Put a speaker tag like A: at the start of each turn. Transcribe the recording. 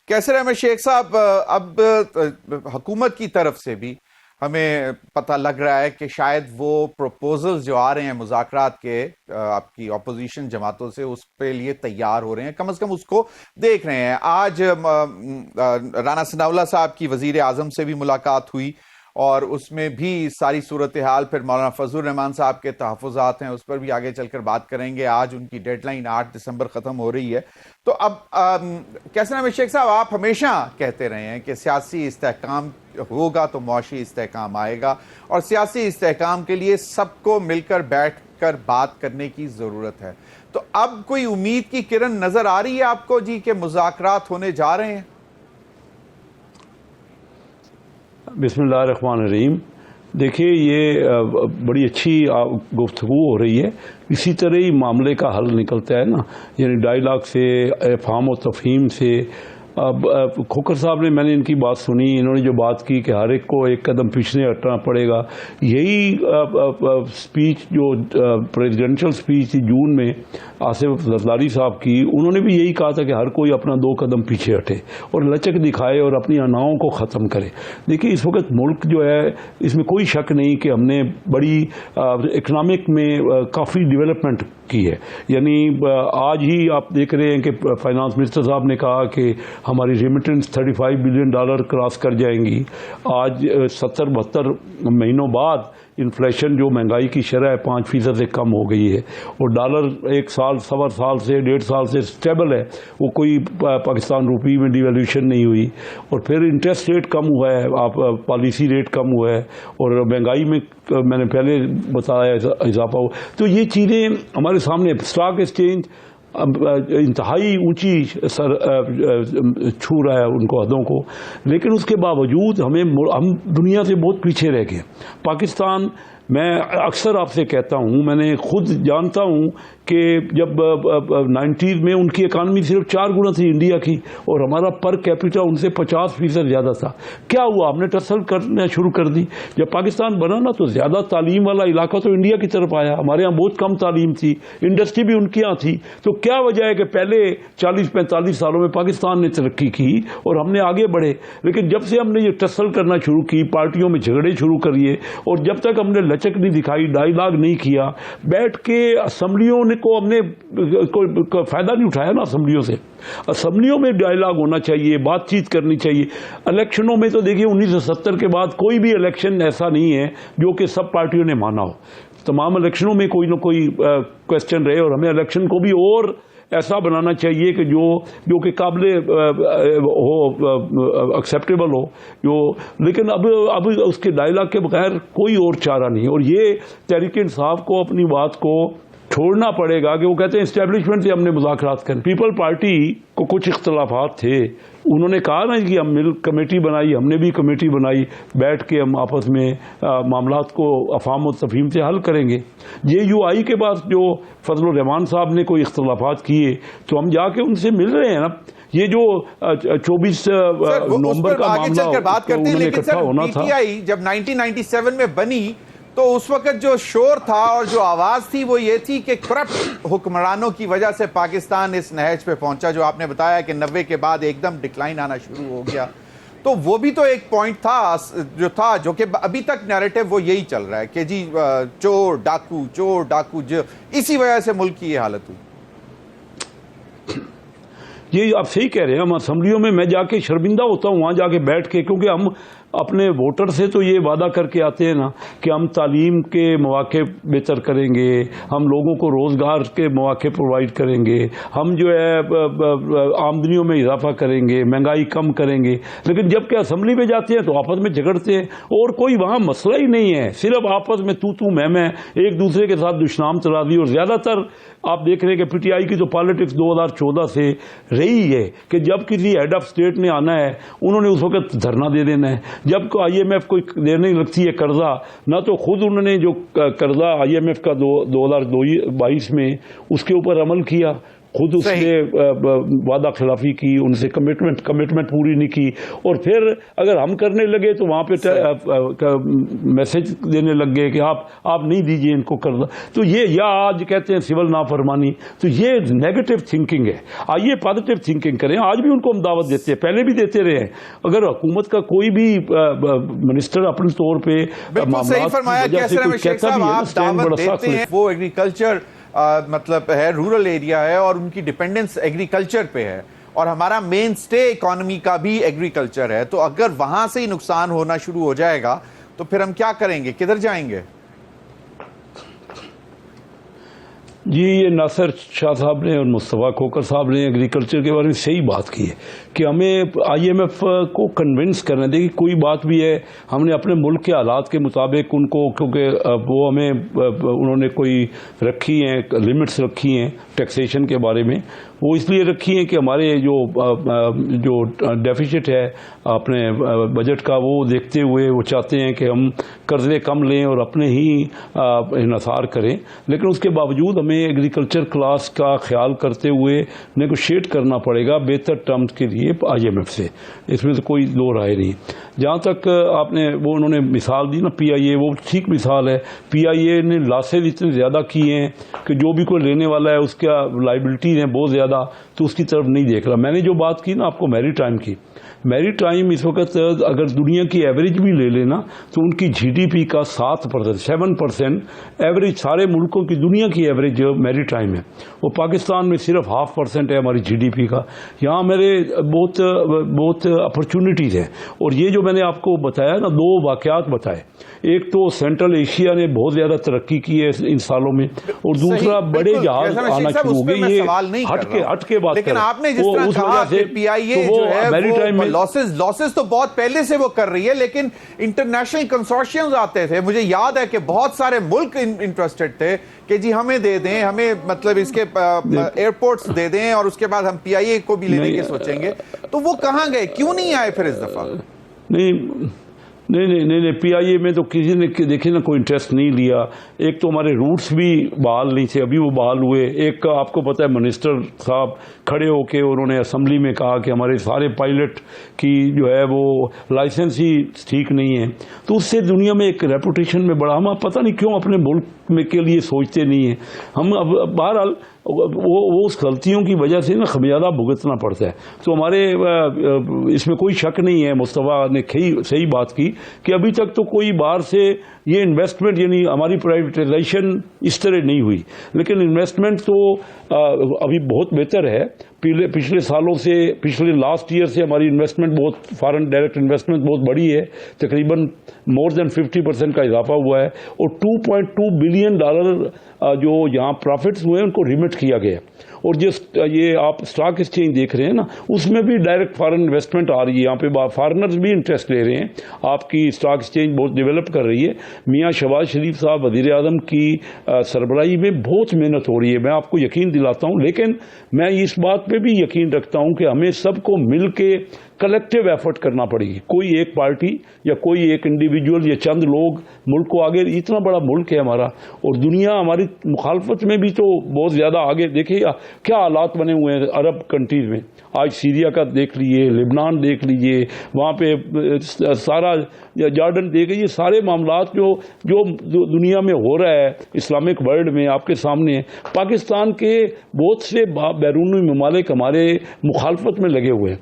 A: کیسر احمد شیخ صاحب، اب حکومت کی طرف سے بھی ہمیں پتہ لگ رہا ہے کہ شاید وہ پروپوزلز جو آ رہے ہیں مذاکرات کے آپ کی اپوزیشن جماعتوں سے، اس پہ لیے تیار ہو رہے ہیں، کم از کم اس کو دیکھ رہے ہیں. آج رانا ثناءاللہ صاحب کی وزیر اعظم سے بھی ملاقات ہوئی اور اس میں بھی ساری صورتحال، پھر مولانا فضل الرحمان صاحب کے تحفظات ہیں، اس پر بھی آگے چل کر بات کریں گے. آج ان کی ڈیڈ لائن 8 دسمبر ختم ہو رہی ہے. تو اب کیسر احمد شیخ صاحب، آپ ہمیشہ کہتے رہے ہیں کہ سیاسی استحکام ہوگا تو معاشی استحکام آئے گا، اور سیاسی استحکام کے لیے سب کو مل کر بیٹھ کر بات کرنے کی ضرورت ہے. تو اب کوئی امید کی کرن نظر آ رہی ہے آپ کو جی کہ مذاکرات ہونے جا رہے ہیں؟
B: بسم اللہ الرحمن الرحیم. دیکھیے، یہ بڑی اچھی گفتگو ہو رہی ہے. اسی طرح ہی معاملے کا حل نکلتا ہے نا، یعنی ڈائیلاگ سے، افہام و تفہیم سے. اب کھوکھر صاحب نے، میں نے ان کی بات سنی، انہوں نے جو بات کی کہ ہر ایک کو ایک قدم پیچھے ہٹنا پڑے گا. یہی سپیچ جو پریزیڈنشل سپیچ تھی جون میں آصف زرداری صاحب کی، انہوں نے بھی یہی کہا تھا کہ ہر کوئی اپنا 2 قدم پیچھے ہٹے اور لچک دکھائے اور اپنی اناؤں کو ختم کرے. دیکھیے، اس وقت ملک جو ہے، اس میں کوئی شک نہیں کہ ہم نے بڑی اکنامک میں کافی ڈیولپمنٹ کی ہے. یعنی آج ہی آپ دیکھ رہے ہیں کہ فائنانس منسٹر صاحب نے کہا کہ ہماری ریمیٹنس $35 بلین کراس کر جائیں گی. آج 70-72 مہینوں بعد انفلیشن، جو مہنگائی کی شرح 5% سے کم ہو گئی ہے، اور ڈالر 1 سال، 1.25 سال سے 1.5 سال سے سٹیبل ہے. وہ کوئی پاکستان روپی میں ڈیویلیوشن نہیں ہوئی. اور پھر انٹرسٹ ریٹ کم ہوا ہے، پالیسی ریٹ کم ہوا ہے، اور مہنگائی میں میں نے پہلے بتایا اضافہ ہوا. تو یہ چیزیں ہمارے سامنے. اسٹاک ایکسچینج انتہائی اونچی سر چھو رہا ہے ان کو، حدوں کو. لیکن اس کے باوجود ہم دنیا سے بہت پیچھے رہ گئے. پاکستان، میں اکثر آپ سے کہتا ہوں، میں نے خود جانتا ہوں کہ جب 90s میں ان کی اکانومی صرف 4 گنا تھی انڈیا کی، اور ہمارا پر کیپیٹا ان سے 50% زیادہ تھا. کیا ہوا؟ ہم نے ٹسل کرنا شروع کر دی. جب پاکستان بنا نا، تو زیادہ تعلیم والا علاقہ تو انڈیا کی طرف آیا. ہمارے ہاں بہت کم تعلیم تھی، انڈسٹری بھی ان کے ہاں تھی. تو کیا وجہ ہے کہ پہلے 40-45 سالوں میں پاکستان نے ترقی کی اور ہم نے آگے بڑھے؟ لیکن جب سے ہم نے یہ ٹسل کرنا شروع کی، پارٹیوں میں جھگڑے شروع کریے، اور جب تک ہم نے لچک نہیں دکھائی، ڈائیلاگ نہیں کیا، بیٹھ کے اسمبلیوں کو ہم نے کوئی فائدہ نہیں اٹھایا نا. اسمبلیوں سے، اسمبلیوں میں ڈائیلاگ ہونا چاہیے، بات چیت کرنی چاہیے. الیکشنوں میں تو دیکھیے 1970 کے بعد کوئی بھی الیکشن ایسا نہیں ہے جو کہ سب پارٹیوں نے مانا ہو. تمام الیکشنوں میں کوئی نہ کوئی کویسچن رہے، اور ہمیں الیکشن کو بھی اور ایسا بنانا چاہیے کہ جو کہ قابل ہو، ایکسیپٹیبل ہو. لیکن اب اس کے ڈائیلاگ کے بغیر کوئی اور چارہ نہیں. اور یہ تحریک انصاف کو اپنی بات کو چھوڑنا پڑے گا کہ وہ کہتے ہیں اسٹیبلشمنٹ سے ہم نے مذاکرات کریں. پیپل پارٹی کو کچھ اختلافات تھے، انہوں نے کہا نا کہ ہم مل کمیٹی بنائی، ہم نے بھی کمیٹی بنائی، بیٹھ کے ہم آپس میں معاملات کو افہام و تفہیم سے حل کریں گے. JUI کے بعد جو فضل الرحمان صاحب نے کوئی اختلافات کیے، تو ہم جا کے ان سے مل رہے ہیں نا. یہ جو 24 نومبر کا معاملہ
A: بات کرتے ہیں، لیکن سر PTI جب 1997 میں بنی، تو اس وقت جو شور تھا اور جو آواز تھی وہ یہ تھی کہ کرپٹ حکمرانوں کی وجہ سے پاکستان اس نہج پہ پہنچا، جو آپ نے بتایا کہ 90 کے بعد ایک دم ڈکلائن آنا شروع ہو گیا. تو وہ بھی تو ایک پوائنٹ تھا جو کہ ابھی تک نیریٹو وہ یہی چل رہا ہے کہ جی چور ڈاکو، جو اسی وجہ سے ملک کی یہ حالت ہوئی.
B: یہ آپ صحیح کہہ رہے ہیں. ہم اسمبلیوں میں جا کے شرمندہ ہوتا ہوں وہاں جا کے بیٹھ کے، کیونکہ ہم اپنے ووٹر سے تو یہ وعدہ کر کے آتے ہیں نا کہ ہم تعلیم کے مواقع بہتر کریں گے، ہم لوگوں کو روزگار کے مواقع پرووائڈ کریں گے، ہم جو ہے آمدنیوں میں اضافہ کریں گے، مہنگائی کم کریں گے. لیکن جب کہ اسمبلی میں جاتے ہیں تو آپس میں جھگڑتے ہیں، اور کوئی وہاں مسئلہ ہی نہیں ہے. صرف آپس میں تو میں ایک دوسرے کے ساتھ دشنام ترازی. اور زیادہ تر آپ دیکھ رہے ہیں کہ PTI کی تو پالیٹکس 2014 سے رہی ہے کہ جب کسی ہیڈ آف اسٹیٹ نے آنا ہے، انہوں نے اس وقت دھرنا دے دینا ہے. جب IMF کو دینے لگتی ہے قرضہ، نہ تو خود انہوں نے جو قرضہ IMF کا 2022 میں اس کے اوپر عمل کیا، خود اس نے وعدہ خلافی کی، ان سے کمٹمنٹ پوری نہیں کی، اور پھر اگر ہم کرنے لگے تو وہاں پہ میسج دینے لگ گئے کہ آپ نہیں دیجئے ان کو کرنا. تو یہ یا آج کہتے ہیں سول نافرمانی، تو یہ نیگیٹو تھنکنگ ہے. آئیے پازیٹو تھنکنگ کریں. آج بھی ان کو ہم دعوت دیتے ہیں، پہلے بھی دیتے رہے ہیں. اگر حکومت کا کوئی بھی منسٹر اپنے طور پہ
A: بالکل صحیح فرمایا کیسر احمد شیخ صاحب، آپ دعوت دیتے ہیں. وہ ایگریکلچر مطلب ہے، رورل ایریا ہے، اور ان کی ڈیپینڈنس ایگریکلچر پہ ہے، اور ہمارا مین سٹے اکانومی کا بھی ایگریکلچر ہے. تو اگر وہاں سے ہی نقصان ہونا شروع ہو جائے گا تو پھر ہم کیا کریں گے، کدھر جائیں گے؟
B: جی یہ ناصر شاہ صاحب نے اور مصطفیٰ کھوکر صاحب نے ایگریکلچر کے بارے میں صحیح بات کی ہے کہ ہمیں آئی ایم ایف کو کنونس کرنا دے کہ کوئی بات بھی ہے ہم نے اپنے ملک کے حالات کے مطابق ان کو، کیونکہ وہ ہمیں انہوں نے کوئی رکھی ہیں لمٹس رکھی ہیں ٹیکسیشن کے بارے میں، وہ اس لیے رکھی ہیں کہ ہمارے جو ڈیفیسٹ ہے اپنے بجٹ کا وہ دیکھتے ہوئے وہ چاہتے ہیں کہ ہم قرضے کم لیں اور اپنے ہی انحصار کریں. لیکن اس کے باوجود ہمیں ایگریکلچر کلاس کا خیال کرتے ہوئے نیگوشیٹ کرنا پڑے گا بہتر ٹرمز کے لیے آئی ایم ایف سے. اس میں تو کوئی دو رائے نہیں. جہاں تک آپ نے وہ انہوں نے مثال دی نا پی آئی اے، وہ ٹھیک مثال ہے. پی آئی اے نے لاسز اتنے زیادہ کیے ہیں کہ جو بھی کوئی لینے والا ہے اس کا لائبلٹیز ہیں بہت زیادہ، تو اس کی طرف نہیں دیکھ رہا. میں نے جو بات کی نا آپ کو میری ٹائم کی، میری ٹائم اس وقت اگر دنیا کی ایوریج بھی لے لینا تو ان کی جی ڈی پی کا 7% ایوریج سارے ملکوں کی دنیا کی ایوریج میری ٹائم ہے. وہ پاکستان میں صرف 0.5% ہے ہماری جی ڈی پی کا. یہاں میرے بہت اپرچونٹیز ہیں. اور یہ جو میں نے آپ کو بتایا نا، دو واقعات بتائے، ایک تو سینٹرل ایشیا نے بہت زیادہ ترقی کی ہے ان سالوں میں، اور دوسرا بڑے جہاز آنا شروع ہو گئے. یہ ہٹ کے بات
A: لیکن آپ نے جس طرح کہا کہ پی آئی اے جو ہے وہ لاسز تو بہت پہلے سے وہ کر رہی ہے، لیکن انٹرنیشنل کنسورشیمز آتے تھے. مجھے یاد ہے کہ بہت سارے ملک انٹرسٹڈ تھے کہ جی ہمیں دے دیں، ہمیں مطلب اس کے ایئرپورٹس دے دیں، اور اس کے بعد ہم پی آئی اے کو بھی لینے کے سوچیں گے. تو وہ کہاں گئے، کیوں نہیں آئے پھر اس دفعہ؟
B: نہیں پی آئی اے میں تو کسی نے دیکھے نا کوئی انٹرسٹ نہیں لیا. ایک تو ہمارے روٹس بھی بحال نہیں تھے، ابھی وہ بحال ہوئے. ایک آپ کو پتہ ہے منسٹر صاحب کھڑے ہو کے انہوں نے اسمبلی میں کہا کہ ہمارے سارے پائلٹ کی جو ہے وہ لائسنس ہی ٹھیک نہیں ہے. تو اس سے دنیا میں ایک ریپوٹیشن میں بڑا، ہم پتہ نہیں کیوں اپنے ملک میں کے لیے سوچتے نہیں ہیں. ہم بہرحال وہ اس غلطیوں کی وجہ سے نا خمیازہ بھگتنا پڑتا ہے. تو ہمارے اس میں کوئی شک نہیں ہے، مصطفیٰ نے صحیح بات کی کہ ابھی تک تو کوئی باہر سے یہ انویسٹمنٹ، یعنی ہماری پرائیویٹائزیشن اس طرح نہیں ہوئی. لیکن انویسٹمنٹ تو ابھی بہت بہتر ہے. پچھلے سالوں سے، پچھلے لاسٹ ایئر سے ہماری انویسٹمنٹ بہت، فارن ڈائریکٹ انویسٹمنٹ بہت بڑی ہے. تقریباً مور دین 50% کا اضافہ ہوا ہے، اور $2.2 بلین جو یہاں پرافٹس ہوئے ہیں ان کو ریمٹ کیا گیا. اور یہ آپ اسٹاک ایکسچینج دیکھ رہے ہیں نا، اس میں بھی ڈائریکٹ فارن انویسٹمنٹ آ رہی ہے. یہاں پہ فارنرز بھی انٹرسٹ لے رہے ہیں. آپ کی اسٹاک ایکسچینج بہت ڈیولپ کر رہی ہے. میاں شہباز شریف صاحب وزیر اعظم کی سربراہی میں بہت محنت ہو رہی ہے، میں آپ کو یقین دلاتا ہوں. لیکن میں اس بات پہ بھی یقین رکھتا ہوں کہ ہمیں سب کو مل کے کلیکٹیو ایفرٹ کرنا پڑے گی. کوئی ایک پارٹی یا کوئی ایک انڈیویجول یا چند لوگ ملک کو آگے، اتنا بڑا ملک ہے ہمارا، اور دنیا ہماری مخالفت میں بھی تو بہت زیادہ آگے. دیکھیے کیا حالات بنے ہوئے ہیں عرب کنٹریز میں. آج سیریا کا دیکھ لیجیے، لبنان دیکھ لیجیے، وہاں پہ سارا جارڈن دیکھ لیجیے. سارے معاملات جو دنیا میں ہو رہا ہے اسلامک ورلڈ میں آپ کے سامنے ہے. پاکستان کے بہت سے بیرونی ممالک ہمارے مخالفت میں لگے ہوئے ہیں.